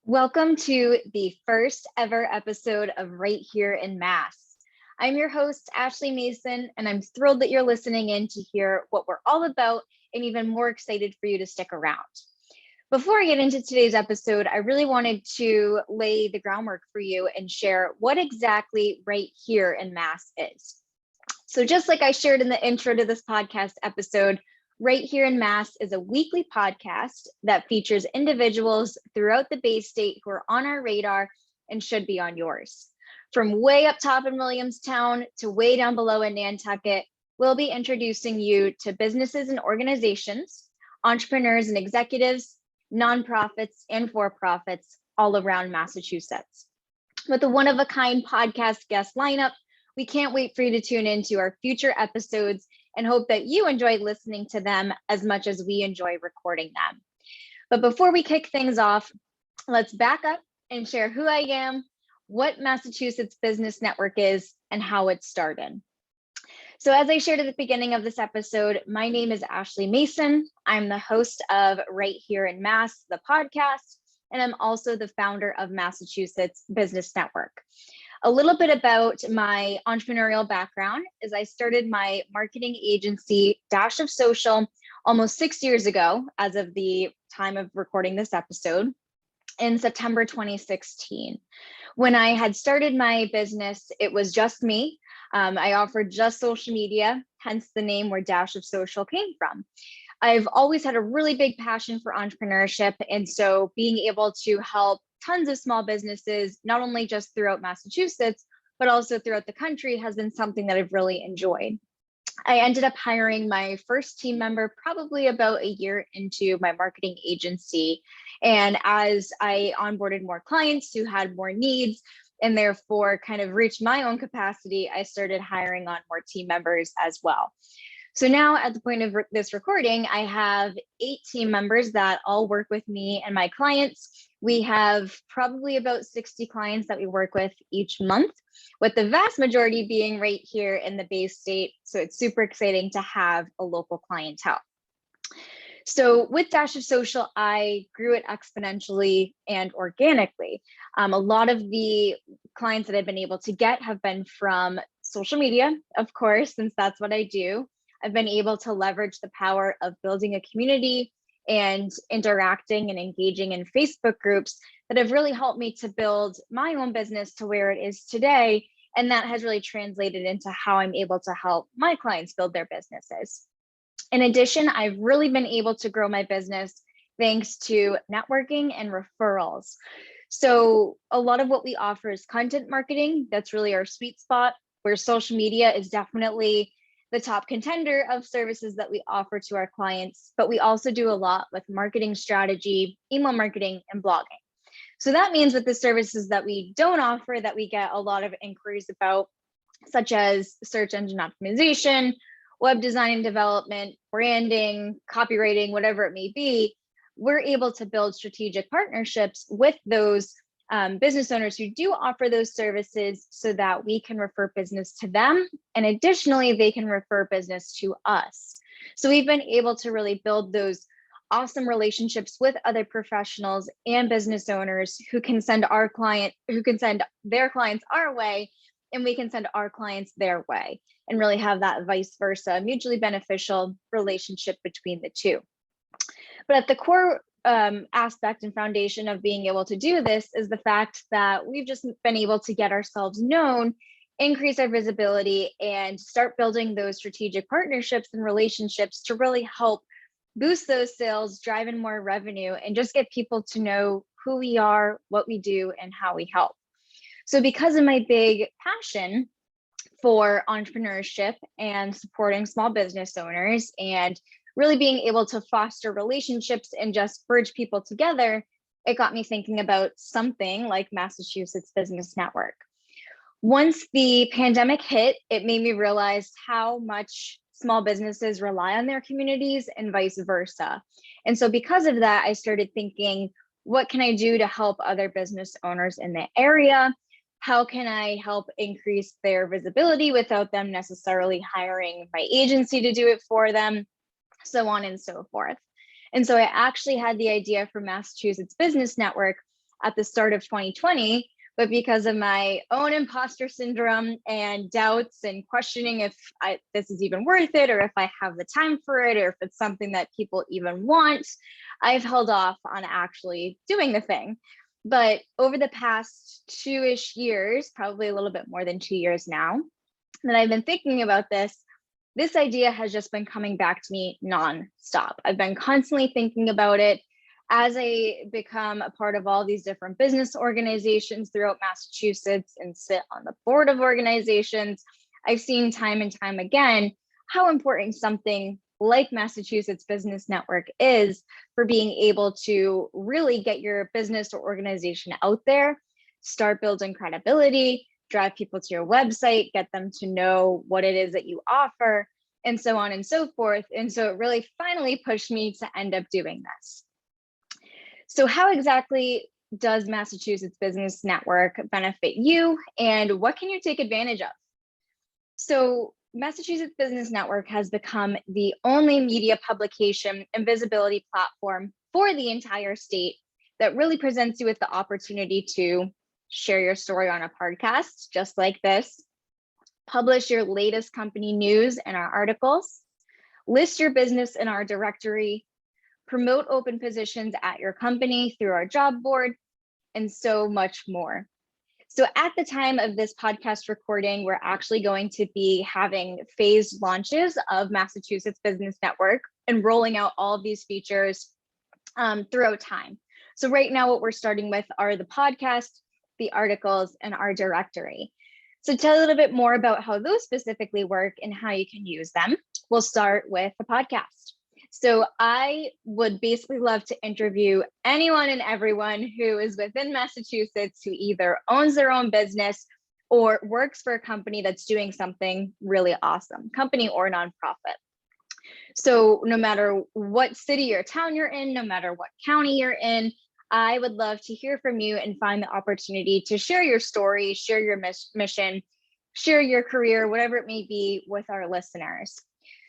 Welcome to the first ever episode of Right Here in Mass. I'm your host, Ashley Mason, and I'm thrilled that you're listening in to hear what we're all about and even more excited for you to stick around. Before I get into today's episode, I really wanted to lay the groundwork for you and share what exactly Right Here in Mass is. So just like I shared in the intro to this podcast episode, Right Here in Mass is a weekly podcast that features individuals throughout the Bay State who are on our radar and should be on yours. From way up top in Williamstown to way down below in Nantucket, we'll be introducing you to businesses and organizations, entrepreneurs and executives, nonprofits and for-profits all around Massachusetts. With a one-of-a-kind podcast guest lineup, we can't wait for you to tune into our future episodes and hope that you enjoy listening to them as much as we enjoy recording them. But before we kick things off, let's back up and share who I am, what Massachusetts Business Network is, and how it started. So as I shared at the beginning of this episode, my name is Ashley Mason. I'm the host of Right Here in Mass, the podcast, and I'm also the founder of Massachusetts Business Network. A little bit about my entrepreneurial background is I started my marketing agency, Dash of Social, almost 6 years ago, as of the time of recording this episode, in September 2016. When I had started my business, it was just me. I offered just social media, hence the name where Dash of Social came from. I've always had a really big passion for entrepreneurship, and so being able to help tons of small businesses, not only just throughout Massachusetts, but also throughout the country has been something that I've really enjoyed. I ended up hiring my first team member probably about a year into my marketing agency. And as I onboarded more clients who had more needs and therefore kind of reached my own capacity, I started hiring on more team members as well. So now at the point of this recording, I have 8 team members that all work with me and my clients. We have probably about 60 clients that we work with each month, with the vast majority being right here in the Bay State. So it's super exciting to have a local clientele. So with Dash of Social, I grew it exponentially and organically. A lot of the clients that I've been able to get have been from social media, of course, since that's what I do. I've been able to leverage the power of building a community and interacting and engaging in Facebook groups that have really helped me to build my own business to where it is today. And that has really translated into how I'm able to help my clients build their businesses. In addition, I've really been able to grow my business thanks to networking and referrals. So a lot of what we offer is content marketing. That's really our sweet spot, where social media is definitely the top contender of services that we offer to our clients, but we also do a lot with marketing strategy, email marketing, and blogging. So that means with the services that we don't offer that we get a lot of inquiries about, such as search engine optimization, web design and development, branding, copywriting, whatever it may be, we're able to build strategic partnerships with those business owners who do offer those services so that we can refer business to them. And additionally, they can refer business to us. So we've been able to really build those awesome relationships with other professionals and business owners who can send their clients our way, and we can send our clients their way, and really have that vice versa, mutually beneficial relationship between the two. But at the core aspect and foundation of being able to do this is the fact that we've just been able to get ourselves known, increase our visibility, and start building those strategic partnerships and relationships to really help boost those sales, drive in more revenue, and just get people to know who we are, what we do, and how we help. So because of my big passion for entrepreneurship and supporting small business owners and really being able to foster relationships and just bridge people together, it got me thinking about something like Massachusetts Business Network. Once the pandemic hit, it made me realize how much small businesses rely on their communities and vice versa. And so because of that, I started thinking, what can I do to help other business owners in the area? How can I help increase their visibility without them necessarily hiring my agency to do it for them? So on and so forth. And so I actually had the idea for Massachusetts Business Network at the start of 2020, but because of my own imposter syndrome and doubts and questioning if this is even worth it, or if I have the time for it, or if it's something that people even want, I've held off on actually doing the thing. But over the past 2-ish years, probably a little bit more than 2 years now, that I've been thinking about this idea has just been coming back to me nonstop. I've been constantly thinking about it as I become a part of all these different business organizations throughout Massachusetts and sit on the board of organizations. I've seen time and time again how important something like Massachusetts Business Network is for being able to really get your business or organization out there, start building credibility, drive people to your website, get them to know what it is that you offer, and so on and so forth. And so it really finally pushed me to end up doing this. So how exactly does Massachusetts Business Network benefit you, and what can you take advantage of? So Massachusetts Business Network has become the only media publication and visibility platform for the entire state that really presents you with the opportunity to share your story on a podcast just like this, publish your latest company news in our articles, list your business in our directory, promote open positions at your company through our job board, and so much more. So at the time of this podcast recording, we're actually going to be having phased launches of Massachusetts Business Network and rolling out all of these features throughout time. So right now, what we're starting with are the podcast, the articles, and our directory. So tell a little bit more about how those specifically work and how you can use them. We'll start with the podcast. So I would basically love to interview anyone and everyone who is within Massachusetts who either owns their own business or works for a company that's doing something really awesome, company or nonprofit. So no matter what city or town you're in, no matter what county you're in, I would love to hear from you and find the opportunity to share your story, share your mission, share your career, whatever it may be, with our listeners.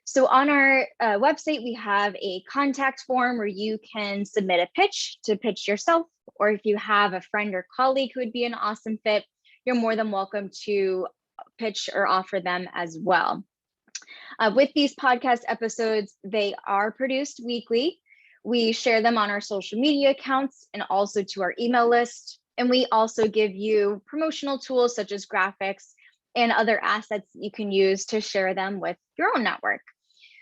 So on our website, we have a contact form where you can submit a pitch to pitch yourself, or if you have a friend or colleague who would be an awesome fit, you're more than welcome to pitch or offer them as well. With these podcast episodes, they are produced weekly. We share them on our social media accounts and also to our email list. And we also give you promotional tools such as graphics and other assets that you can use to share them with your own network.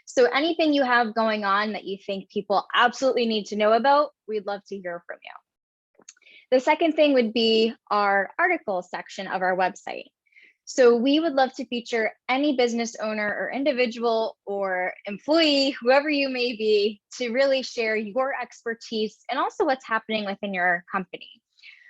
So anything you have going on that you think people absolutely need to know about, we'd love to hear from you. The second thing would be our article section of our website. So we would love to feature any business owner or individual or employee, whoever you may be, to really share your expertise and also what's happening within your company.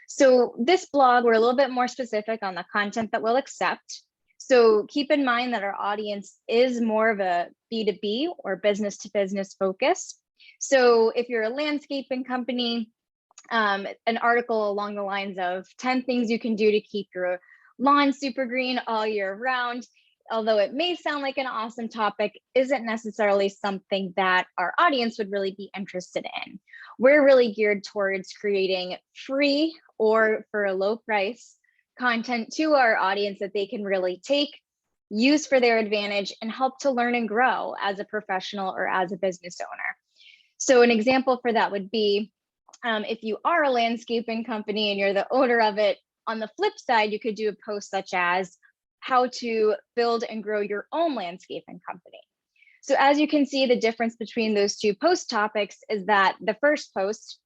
So this blog, we're a little bit more specific on the content that we'll accept. So keep in mind that our audience is more of a B2B or business to business focus. So if you're a landscaping company, an article along the lines of 10 things you can do to keep your lawn super green all year round, although it may sound like an awesome topic, isn't necessarily something that our audience would really be interested in. We're really geared towards creating free or for a low price content to our audience that they can really take, use for their advantage, and help to learn and grow as a professional or as a business owner. So an example for that would be if you are a landscaping company and you're the owner of it, on the flip side, you could do a post such as how to build and grow your own landscaping company. So as you can see, the difference between those two post topics is that the first post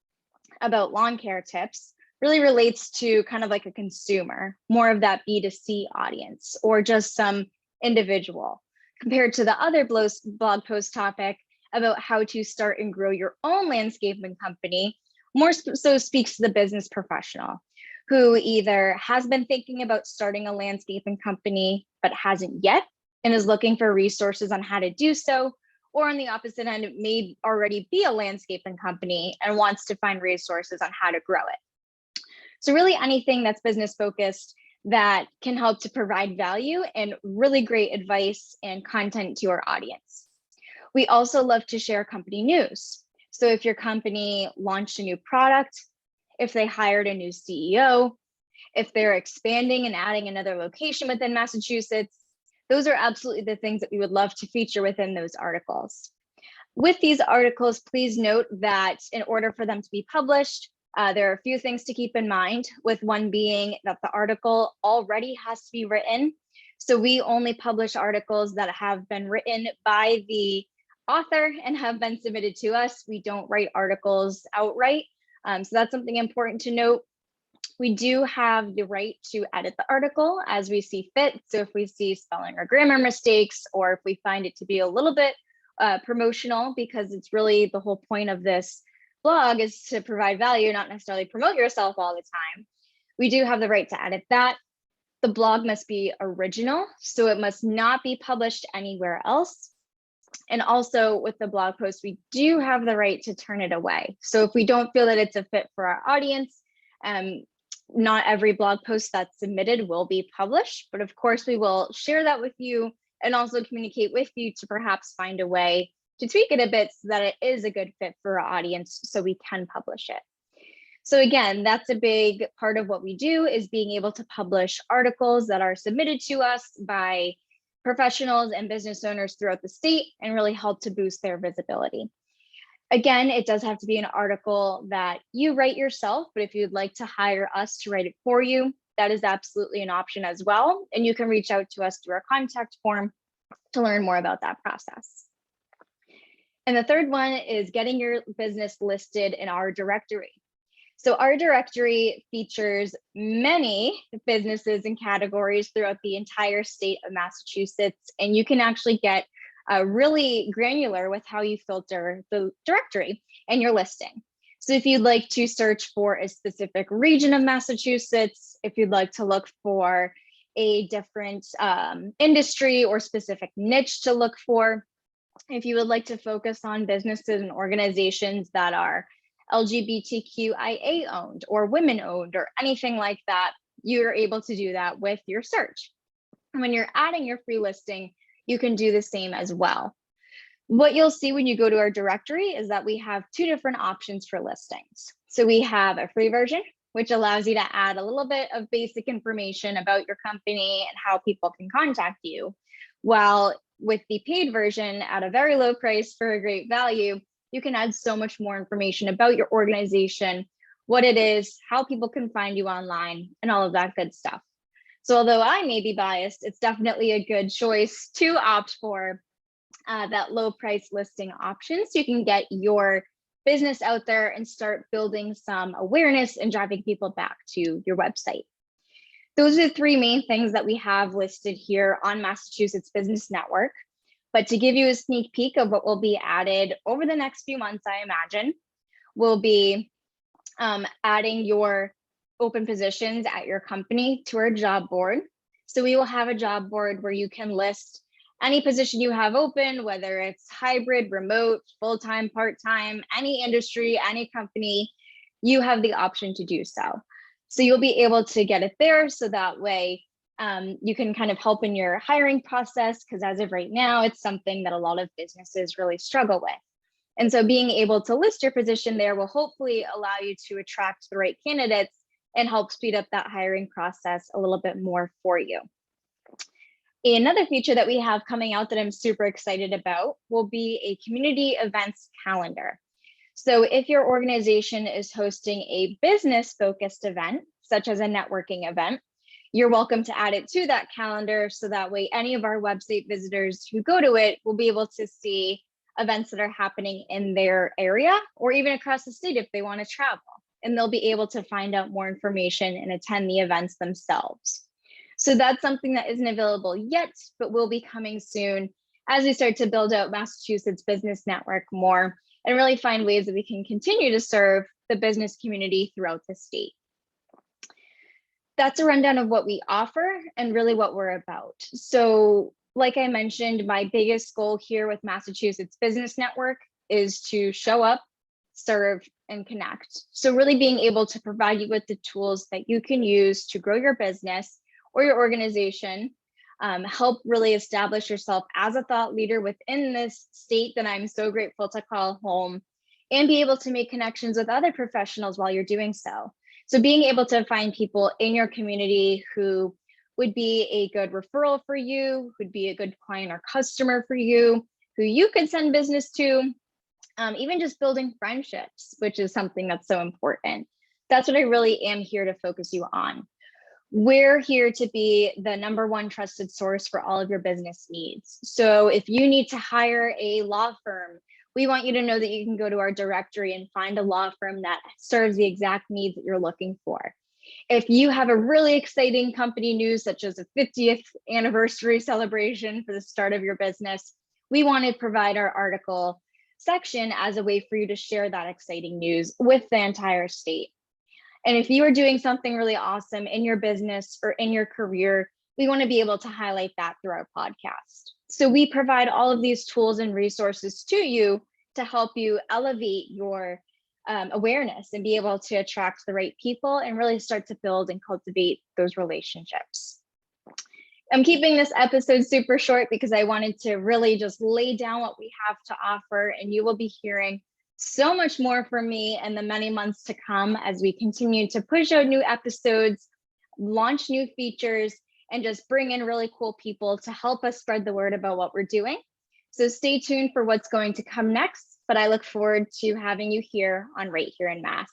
about lawn care tips really relates to kind of like a consumer, more of that B2C audience, or just some individual, compared to the other blog post topic about how to start and grow your own landscaping company, more so speaks to the business professional who either has been thinking about starting a landscaping company but hasn't yet and is looking for resources on how to do so, or on the opposite end, it may already be a landscaping company and wants to find resources on how to grow it. So really anything that's business focused that can help to provide value and really great advice and content to our audience. We also love to share company news. So if your company launched a new product, if they hired a new CEO, if they're expanding and adding another location within Massachusetts. Those are absolutely the things that we would love to feature within those articles. With these articles, please note that in order for them to be published, there are a few things to keep in mind, with one being that the article already has to be written. So we only publish articles that have been written by the author and have been submitted to us. We don't write articles outright. So that's something important to note. We do have the right to edit the article as we see fit. So if we see spelling or grammar mistakes, or if we find it to be a little bit promotional, because it's really the whole point of this blog is to provide value, not necessarily promote yourself all the time, we do have the right to edit that. The blog must be original, so it must not be published anywhere else. And also with the blog post, we do have the right to turn it away. So if we don't feel that it's a fit for our audience, not every blog post that's submitted will be published, but of course we will share that with you and also communicate with you to perhaps find a way to tweak it a bit so that it is a good fit for our audience so we can publish it. So again, that's a big part of what we do, is being able to publish articles that are submitted to us by professionals and business owners throughout the state and really help to boost their visibility. Again, it does have to be an article that you write yourself, but if you'd like to hire us to write it for you, that is absolutely an option as well. And you can reach out to us through our contact form to learn more about that process. And the third one is getting your business listed in our directory. So our directory features many businesses and categories throughout the entire state of Massachusetts, and you can actually get really granular with how you filter the directory and your listing. So if you'd like to search for a specific region of Massachusetts, if you'd like to look for a different industry or specific niche to look for, if you would like to focus on businesses and organizations that are LGBTQIA owned or women owned or anything like that, you're able to do that with your search. And when you're adding your free listing, you can do the same as well. What you'll see when you go to our directory is that we have two different options for listings. So we have a free version, which allows you to add a little bit of basic information about your company and how people can contact you. While with the paid version at a very low price for a great value, you can add so much more information about your organization, what it is, how people can find you online, and all of that good stuff. So although I may be biased, it's definitely a good choice to opt for that low price listing option so you can get your business out there and start building some awareness and driving people back to your website. Those are the three main things that we have listed here on Massachusetts Business Network. But to give you a sneak peek of what will be added over the next few months, I imagine, we'll be adding your open positions at your company to our job board. So we will have a job board where you can list any position you have open, whether it's hybrid, remote, full-time, part-time, any industry, any company, you have the option to do so. So you'll be able to get it there so that way you can kind of help in your hiring process, because as of right now, it's something that a lot of businesses really struggle with. And so being able to list your position there will hopefully allow you to attract the right candidates and help speed up that hiring process a little bit more for you. Another feature that we have coming out that I'm super excited about will be a community events calendar. So if your organization is hosting a business-focused event, such as a networking event, you're welcome to add it to that calendar so that way any of our website visitors who go to it will be able to see events that are happening in their area or even across the state if they want to travel. And they'll be able to find out more information and attend the events themselves. So that's something that isn't available yet, but will be coming soon as we start to build out Massachusetts Business Network more and really find ways that we can continue to serve the business community throughout the state. That's a rundown of what we offer and really what we're about. So like I mentioned, my biggest goal here with Massachusetts Business Network is to show up, serve, and connect. So really being able to provide you with the tools that you can use to grow your business or your organization, help really establish yourself as a thought leader within this state that I'm so grateful to call home, and be able to make connections with other professionals while you're doing so. So being able to find people in your community who would be a good referral for you, who'd be a good client or customer for you, who you could send business to, even just building friendships, which is something that's so important. That's what I really am here to focus you on. We're here to be the #1 trusted source for all of your business needs. So if you need to hire a law firm, we want you to know that you can go to our directory and find a law firm that serves the exact needs that you're looking for. If you have a really exciting company news, such as a 50th anniversary celebration for the start of your business, we want to provide our article section as a way for you to share that exciting news with the entire state. And if you are doing something really awesome in your business or in your career, we want to be able to highlight that through our podcast. So we provide all of these tools and resources to you to help you elevate your awareness and be able to attract the right people and really start to build and cultivate those relationships. I'm keeping this episode super short because I wanted to really just lay down what we have to offer, and you will be hearing so much more from me in the many months to come as we continue to push out new episodes, launch new features, and just bring in really cool people to help us spread the word about what we're doing. So stay tuned for what's going to come next, but I look forward to having you here on Right Here in Mass.